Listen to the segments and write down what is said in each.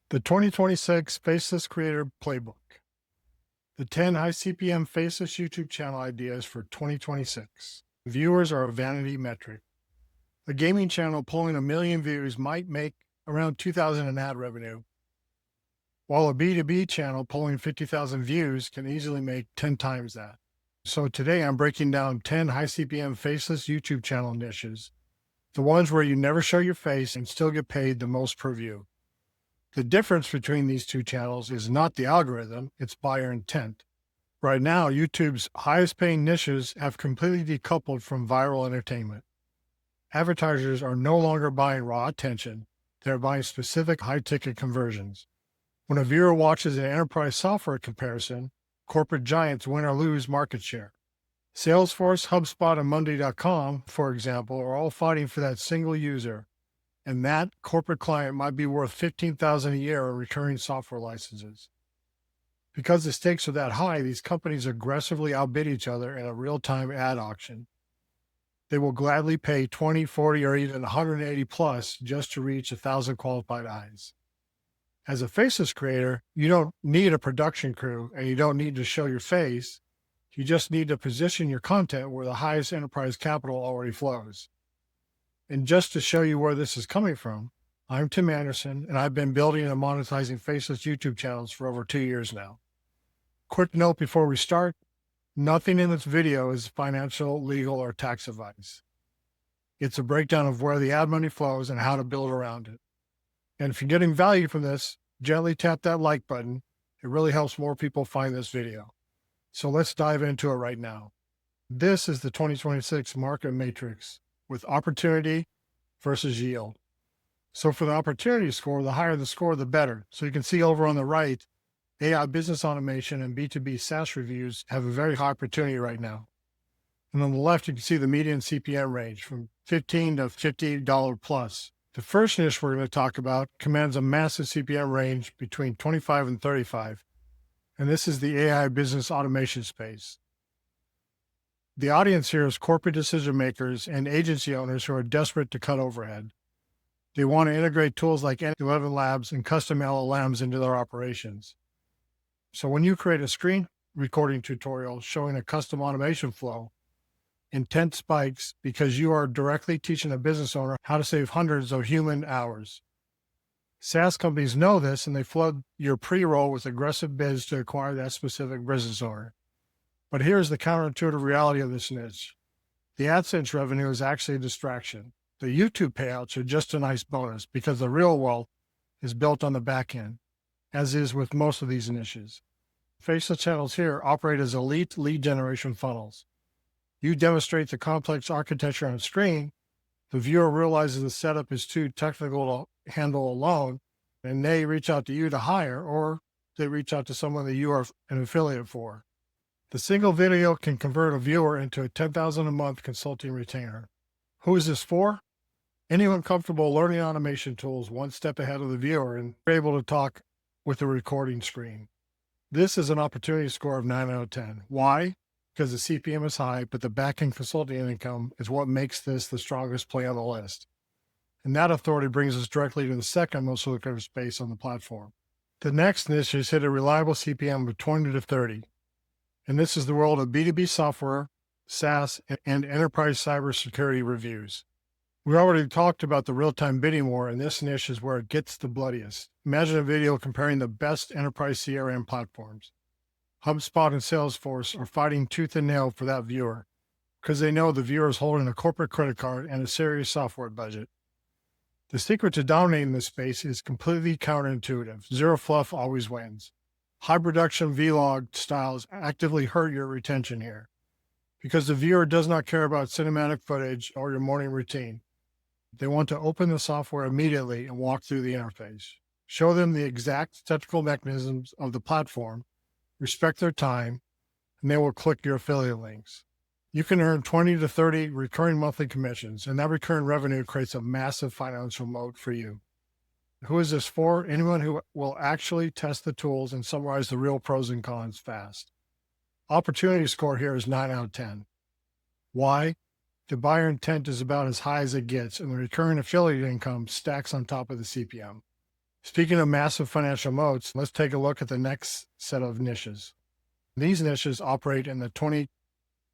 The 2026 Faceless Creator Playbook. The 10 high CPM Faceless YouTube channel ideas for 2026. Viewers are a vanity metric. A gaming channel pulling 1 million views might make around 2,000 in ad revenue, while a B2B channel pulling 50,000 views can easily make 10 times that. So today I'm breaking down 10 high CPM Faceless YouTube channel niches, the ones where you never show your face and still get paid the most per view. The difference between these two channels is not the algorithm, it's buyer intent. Right now, YouTube's highest paying niches have completely decoupled from viral entertainment. Advertisers are no longer buying raw attention, they're buying specific high-ticket conversions. When a viewer watches an enterprise software comparison, corporate giants win or lose market share. Salesforce, HubSpot, and Monday.com, for example, are all fighting for that single user, and that corporate client might be worth $15,000 a year in recurring software licenses. Because the stakes are that high, these companies aggressively outbid each other in a real-time ad auction. They will gladly pay 20, 40, or even 180 plus just to reach 1,000 qualified eyes. As a faceless creator, you don't need a production crew and you don't need to show your face. You just need to position your content where the highest enterprise capital already flows. And just to show you where this is coming from, I'm Tim Anderson, and I've been building and monetizing faceless YouTube channels for over 2 years now. Quick note before we start, nothing in this video is financial, legal, or tax advice. It's a breakdown of where the ad money flows and how to build around it. And if you're getting value from this, gently tap that like button. It really helps more people find this video. So let's dive into it right now. This is the 2026 market matrix with opportunity versus yield. So for the opportunity score, the higher the score, the better. So you can see over on the right, AI business automation and B2B SaaS reviews have a very high opportunity right now. And on the left, you can see the median CPM range from $15 to $50 plus. The first niche we're going to talk about commands a massive CPM range between 25 and 35. And this is the AI business automation space. The audience here is corporate decision makers and agency owners who are desperate to cut overhead. They want to integrate tools like N11 Labs and custom LLMs into their operations. So when you create a screen recording tutorial showing a custom automation flow, intent spikes because you are directly teaching a business owner how to save hundreds of human hours. SaaS companies know this and they flood your pre-roll with aggressive bids to acquire that specific business owner. But here's the counterintuitive reality of this niche. The AdSense revenue is actually a distraction. The YouTube payouts are just a nice bonus because the real wealth is built on the back end, as is with most of these niches. Faceless channels here operate as elite lead generation funnels. You demonstrate the complex architecture on screen, the viewer realizes the setup is too technical to handle alone, and they reach out to you to hire, or they reach out to someone that you are an affiliate for. The single video can convert a viewer into a $10,000 a month consulting retainer. Who is this for? Anyone comfortable learning automation tools one step ahead of the viewer and able to talk with the recording screen. This is an opportunity score of 9 out of 10. Why? Because the CPM is high, but the back-end consulting income is what makes this the strongest play on the list. And that authority brings us directly to the second most lucrative space on the platform. The next niche is hit a reliable CPM of 20 to 30. And this is the world of B2B software, SaaS, and enterprise cybersecurity reviews. We already talked about the real-time bidding war, and this niche is where it gets the bloodiest. Imagine a video comparing the best enterprise CRM platforms. HubSpot and Salesforce are fighting tooth and nail for that viewer because they know the viewer is holding a corporate credit card and a serious software budget. The secret to dominating this space is completely counterintuitive. Zero fluff always wins. High production vlog styles actively hurt your retention here because the viewer does not care about cinematic footage or your morning routine. They want to open the software immediately and walk through the interface. Show them the exact technical mechanisms of the platform, respect their time, and they will click your affiliate links. You can earn 20 to 30 recurring monthly commissions, and that recurring revenue creates a massive financial moat for you. Who is this for? Anyone who will actually test the tools and summarize the real pros and cons fast. Opportunity score here is 9 out of 10. Why? The buyer intent is about as high as it gets, and the recurring affiliate income stacks on top of the CPM. Speaking of massive financial moats, let's take a look at the next set of niches. These niches operate in the $20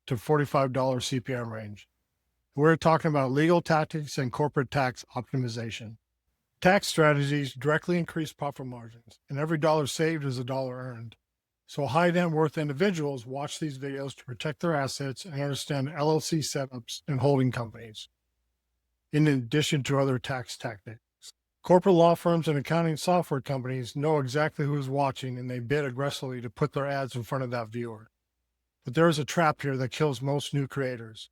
to $45 CPM range. We're talking about legal tactics and corporate tax optimization. Tax strategies directly increase profit margins, and every dollar saved is a dollar earned. So high net worth individuals watch these videos to protect their assets and understand LLC setups and holding companies, in addition to other tax tactics. Corporate law firms and accounting software companies know exactly who's watching, and they bid aggressively to put their ads in front of that viewer. But there is a trap here that kills most new creators.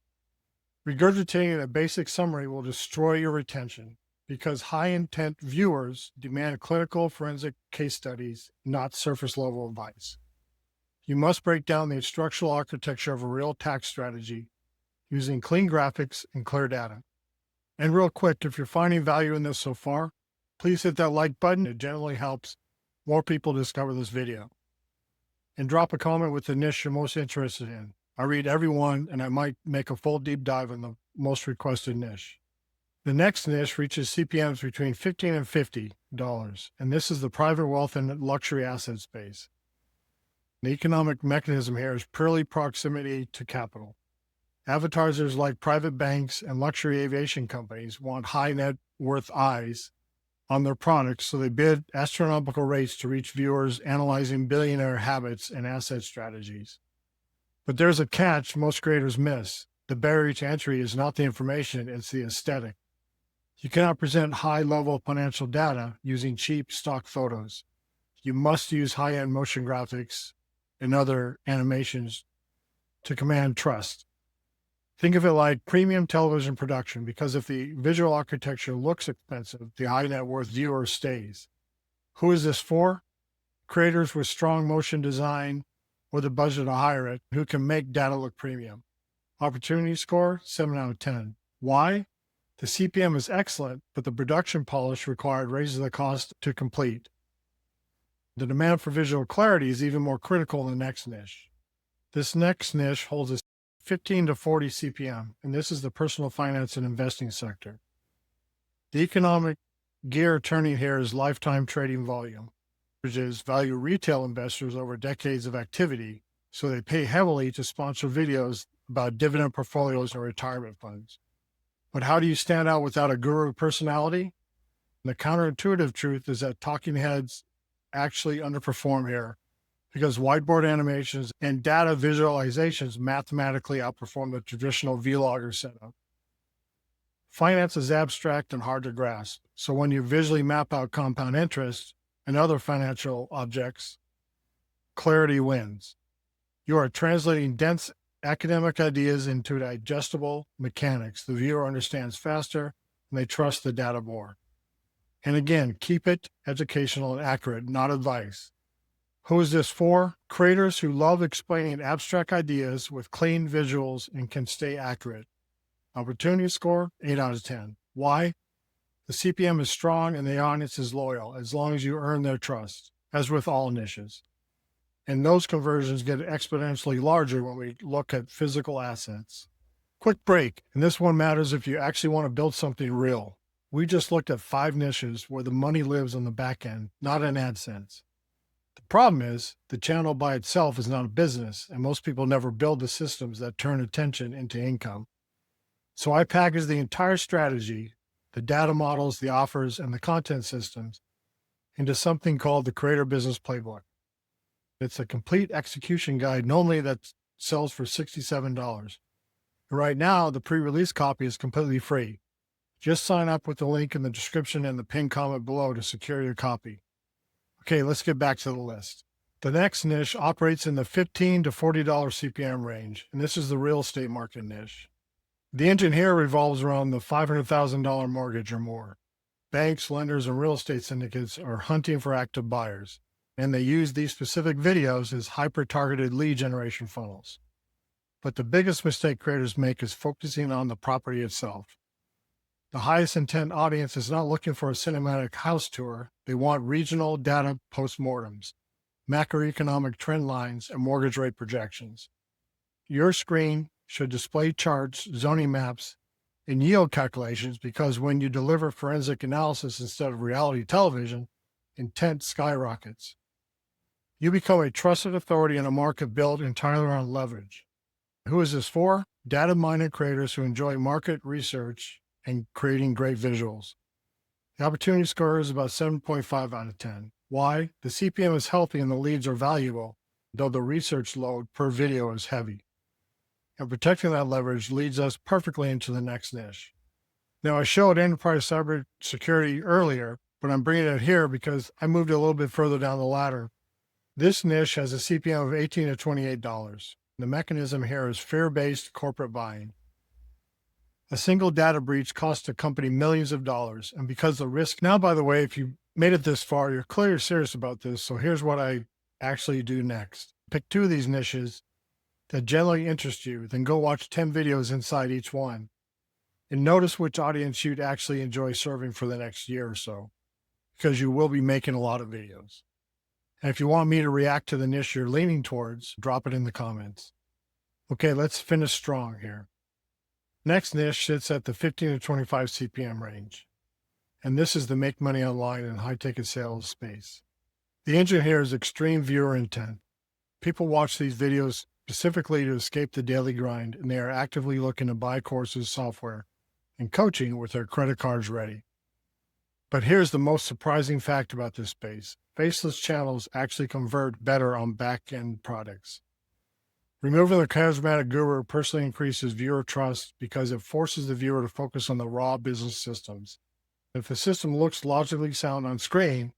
Regurgitating a basic summary will destroy your retention because high-intent viewers demand clinical forensic case studies, not surface-level advice. You must break down the structural architecture of a real tax strategy using clean graphics and clear data. And real quick, if you're finding value in this so far, please hit that like button. It generally helps more people discover this video. And drop a comment with the niche you're most interested in. I read every one, and I might make a full deep dive on the most requested niche. The next niche reaches CPMs between $15 and $50, and this is the private wealth and luxury asset space. The economic mechanism here is purely proximity to capital. Advertisers like private banks and luxury aviation companies want high net worth eyes on their products, so they bid astronomical rates to reach viewers analyzing billionaire habits and asset strategies. But there's a catch most creators miss. The barrier to entry is not the information, it's the aesthetic. You cannot present high-level financial data using cheap stock photos. You must use high-end motion graphics and other animations to command trust. Think of it like premium television production, because if the visual architecture looks expensive, the high net worth viewer stays. Who is this for? Creators with strong motion design or the budget to hire it, who can make data look premium. Opportunity score, 7 out of 10. Why? The CPM is excellent, but the production polish required raises the cost to complete. The demand for visual clarity is even more critical in the next niche. This next niche holds a 15 to 40 CPM, and this is the personal finance and investing sector. The economic gear turning here is lifetime trading volume. Averages value retail investors over decades of activity, so they pay heavily to sponsor videos about dividend portfolios and retirement funds. But how do you stand out without a guru personality? The counterintuitive truth is that talking heads actually underperform here, because whiteboard animations and data visualizations mathematically outperform the traditional vlogger setup. Finance is abstract and hard to grasp, so when you visually map out compound interest and other financial objects, clarity wins. You are translating dense academic ideas into digestible mechanics. The viewer understands faster, and they trust the data more. And again, keep it educational and accurate, not advice. Who is this for? Creators who love explaining abstract ideas with clean visuals and can stay accurate. Opportunity score, 8 out of 10. Why? The CPM is strong and the audience is loyal, as long as you earn their trust, as with all niches. And those conversions get exponentially larger when we look at physical assets. Quick break, and this one matters if you actually want to build something real. We just looked at 5 niches where the money lives on the back end, not in AdSense. The problem is, the channel by itself is not a business, and most people never build the systems that turn attention into income. So I packaged the entire strategy, the data models, the offers, and the content systems into something called the Creator Business Playbook. It's a complete execution guide normally that sells for $67. Right now, the pre-release copy is completely free. Just sign up with the link in the description and the pinned comment below to secure your copy. Okay, let's get back to the list. The next niche operates in the $15 to $40 CPM range, and this is the real estate market niche. The engine here revolves around the $500,000 mortgage or more. Banks, lenders, and real estate syndicates are hunting for active buyers, and they use these specific videos as hyper-targeted lead generation funnels. But the biggest mistake creators make is focusing on the property itself. The highest intent audience is not looking for a cinematic house tour. They want regional data postmortems, macroeconomic trend lines, and mortgage rate projections. Your screen should display charts, zoning maps, and yield calculations, because when you deliver forensic analysis instead of reality television, intent skyrockets. You become a trusted authority in a market built entirely on leverage. Who is this for? Data-minded creators who enjoy market research and creating great visuals. The opportunity score is about 7.5 out of 10. Why? The CPM is healthy and the leads are valuable, though the research load per video is heavy. And protecting that leverage leads us perfectly into the next niche. Now, I showed enterprise cybersecurity earlier, but I'm bringing it here because I moved a little bit further down the ladder. This niche has a CPM of $18 to $28. The mechanism here is fear-based corporate buying. A single data breach costs a company millions of dollars, and because the risk... Now, by the way, if you made it this far, you're clearly serious about this, so here's what I actually do next. Pick 2 of these niches that generally interest you, then go watch 10 videos inside each one. And notice which audience you'd actually enjoy serving for the next year or so, because you will be making a lot of videos. And if you want me to react to the niche you're leaning towards, drop it in the comments. Okay, let's finish strong here. Next niche sits at the 15 to 25 CPM range. And this is the make money online and high-ticket sales space. The engine here is extreme viewer intent. People watch these videos specifically to escape the daily grind, and they are actively looking to buy courses, software, and coaching with their credit cards ready. But here's the most surprising fact about this space. Faceless channels actually convert better on back-end products. Removing the charismatic guru personally increases viewer trust because it forces the viewer to focus on the raw business systems. If the system looks logically sound on screen,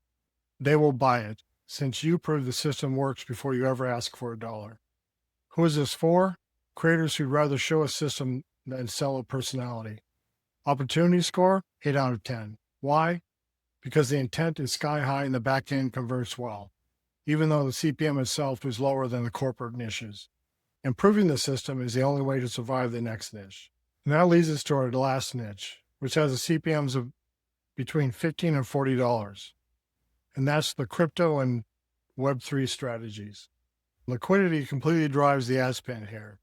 they will buy it, since you prove the system works before you ever ask for $1. Who is this for? Creators who'd rather show a system than sell a personality. Opportunity score, 8 out of 10. Why? Because the intent is sky high and the back end converts well, even though the CPM itself is lower than the corporate niches. Improving the system is the only way to survive the next niche. And that leads us to our last niche, which has a CPMs of between $15 and $40. And that's the crypto and Web3 strategies. Liquidity completely drives the ad spend here.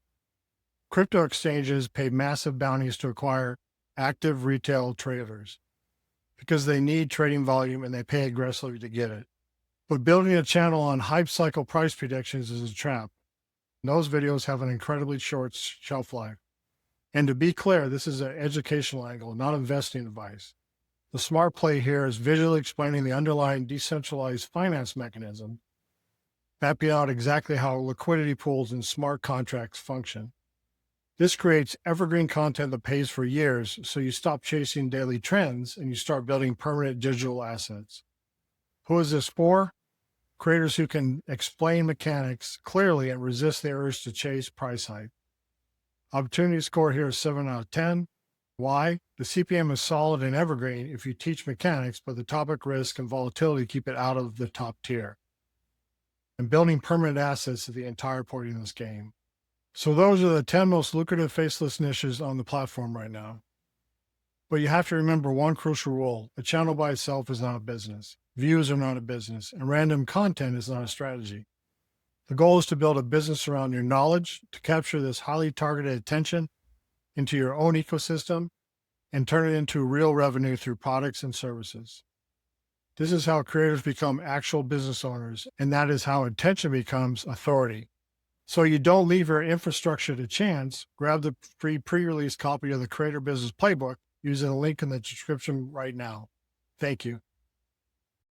Crypto exchanges pay massive bounties to acquire active retail traders because they need trading volume and they pay aggressively to get it. But building a channel on hype cycle price predictions is a trap. Those videos have an incredibly short shelf life. And to be clear, this is an educational angle, not investing advice. The smart play here is visually explaining the underlying decentralized finance mechanism, mapping out exactly how liquidity pools and smart contracts function. This creates evergreen content that pays for years, so you stop chasing daily trends and you start building permanent digital assets. Who is this for? Creators who can explain mechanics clearly and resist the urge to chase price hype. Opportunity score here is 7 out of 10. Why? The CPM is solid and evergreen if you teach mechanics, but the topic risk and volatility keep it out of the top tier. And building permanent assets is the entire point in this game. So those are the 10 most lucrative faceless niches on the platform right now. But you have to remember one crucial rule. A channel by itself is not a business. Views are not a business, and random content is not a strategy. The goal is to build a business around your knowledge, to capture this highly targeted attention into your own ecosystem, and turn it into real revenue through products and services. This is how creators become actual business owners, and that is how attention becomes authority. So you don't leave your infrastructure to chance. Grab the free pre-release copy of the Creator Business Playbook using the link in the description right now. Thank you.